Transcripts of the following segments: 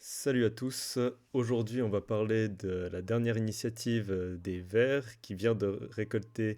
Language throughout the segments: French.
Salut à tous. Aujourd'hui, on va parler de la dernière initiative des Verts qui vient de récolter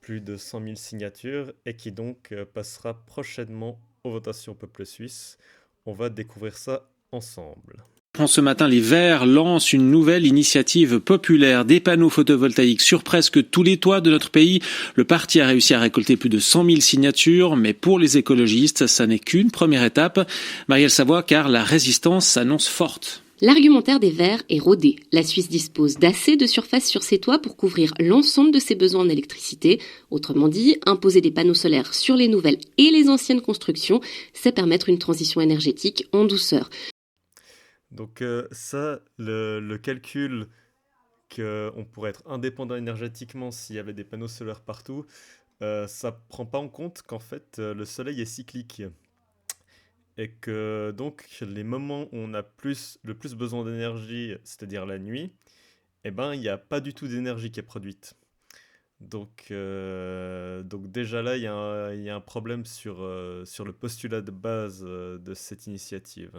plus de 100 000 signatures et qui donc passera prochainement aux votations peuple suisse. On va découvrir ça ensemble. Ce matin, les Verts lancent une nouvelle initiative populaire, des panneaux photovoltaïques sur presque tous les toits de notre pays. Le parti a réussi à récolter plus de 100 000 signatures, mais pour les écologistes, ça n'est qu'une première étape. Marielle Savoie, car la résistance s'annonce forte. L'argumentaire des Verts est rodé. La Suisse dispose d'assez de surface sur ses toits pour couvrir l'ensemble de ses besoins en électricité. Autrement dit, imposer des panneaux solaires sur les nouvelles et les anciennes constructions, c'est permettre une transition énergétique en douceur. Donc le calcul qu'on pourrait être indépendant énergétiquement s'il y avait des panneaux solaires partout, ça prend pas en compte qu'en fait le soleil est cyclique. Et que donc les moments où on a le plus besoin d'énergie, c'est-à-dire la nuit, eh ben il n'y a pas du tout d'énergie qui est produite. Donc déjà là, il y a un problème sur le postulat de base de cette initiative.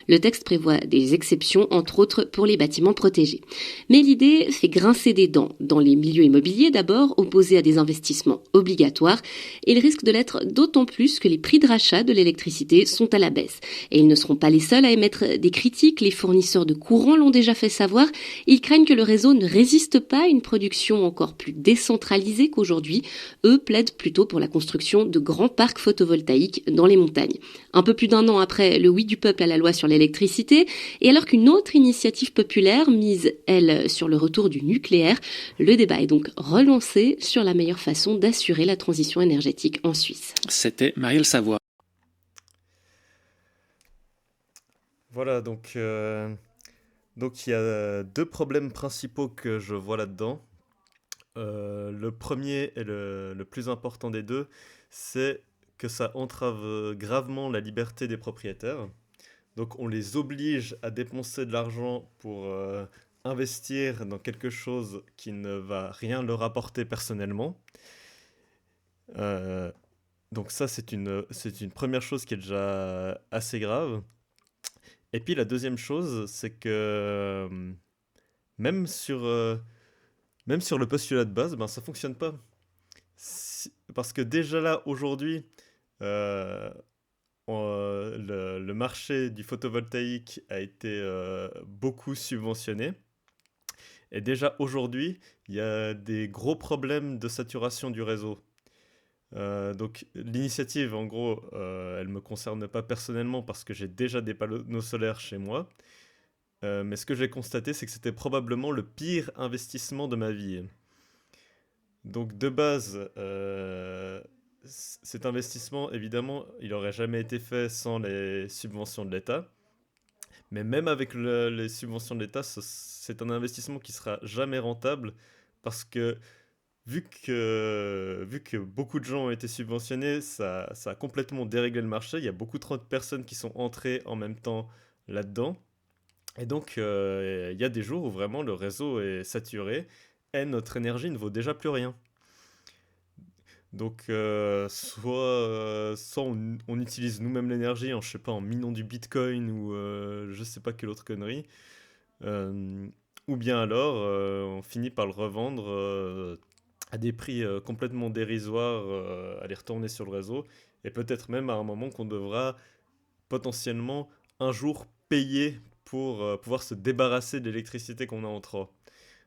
Le texte prévoit des exceptions, entre autres pour les bâtiments protégés. Mais l'idée fait grincer des dents. Dans les milieux immobiliers d'abord, opposés à des investissements obligatoires, et ils risquent de l'être d'autant plus que les prix de rachat de l'électricité sont à la baisse. Et ils ne seront pas les seuls à émettre des critiques. Les fournisseurs de courant l'ont déjà fait savoir. Ils craignent que le réseau ne résiste pas à une production encore plus décentralisée qu'aujourd'hui. Eux plaident plutôt pour la construction de grands parcs photovoltaïques dans les montagnes. Un peu plus d'un an après le oui du peuple à la loi sur l'électricité, et alors qu'une autre initiative populaire mise, elle, sur le retour du nucléaire, le débat est donc relancé sur la meilleure façon d'assurer la transition énergétique en Suisse. C'était Marielle Savoie. Voilà, donc il y a deux problèmes principaux que je vois là-dedans. Le premier et le plus important des deux, c'est que ça entrave gravement la liberté des propriétaires. Donc on les oblige à dépenser de l'argent pour investir dans quelque chose qui ne va rien leur apporter personnellement. Euh, donc ça, c'est une première chose qui est déjà assez grave. Et puis la deuxième chose, c'est que même sur, euh, même sur le postulat de base, ben, ça fonctionne pas. Parce que déjà là, aujourd'hui, euh, le marché du photovoltaïque a été beaucoup subventionné. Et déjà aujourd'hui, il y a des gros problèmes de saturation du réseau. Donc l'initiative, en gros, elle ne me concerne pas personnellement parce que j'ai déjà des panneaux solaires chez moi. Mais ce que j'ai constaté, c'est que c'était probablement le pire investissement de ma vie. Donc de base, cet investissement, évidemment, il n'aurait jamais été fait sans les subventions de l'État. Mais même avec les subventions de l'État, c'est un investissement qui sera jamais rentable parce que vu que beaucoup de gens ont été subventionnés, ça a complètement déréglé le marché. Il y a beaucoup trop de personnes qui sont entrées en même temps là-dedans. Et donc, il y a des jours où vraiment le réseau est saturé et notre énergie ne vaut déjà plus rien. Donc, soit on utilise nous-mêmes l'énergie en, je sais pas, en minant du bitcoin ou je sais pas quelle autre connerie, euh, ou bien alors on finit par le revendre à des prix complètement dérisoires, à les retourner sur le réseau, et peut-être même à un moment qu'on devra potentiellement un jour payer pour pouvoir se débarrasser de l'électricité qu'on a en trop.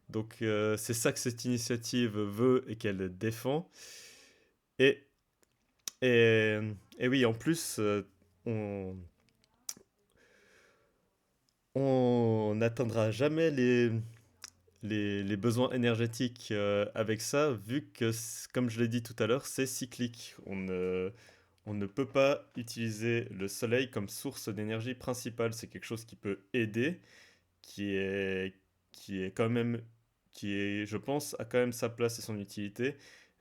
Donc c'est ça que cette initiative veut et qu'elle défend. Et, et, et oui, en plus, on on n'atteindra jamais les besoins énergétiques avec ça, vu que, comme je l'ai dit tout à l'heure, c'est cyclique. On ne peut pas utiliser le soleil comme source d'énergie principale. C'est quelque chose qui peut aider, qui est, qui est quand même, qui est, je pense, a quand même sa place et son utilité,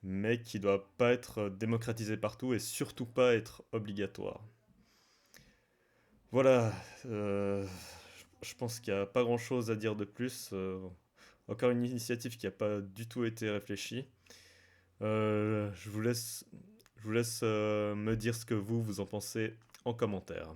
mais qui doit pas être démocratisé partout et surtout pas être obligatoire. Voilà, je pense qu'il n'y a pas grand-chose à dire de plus. Encore une initiative qui n'a pas du tout été réfléchie. Je vous laisse me dire ce que vous en pensez en commentaire.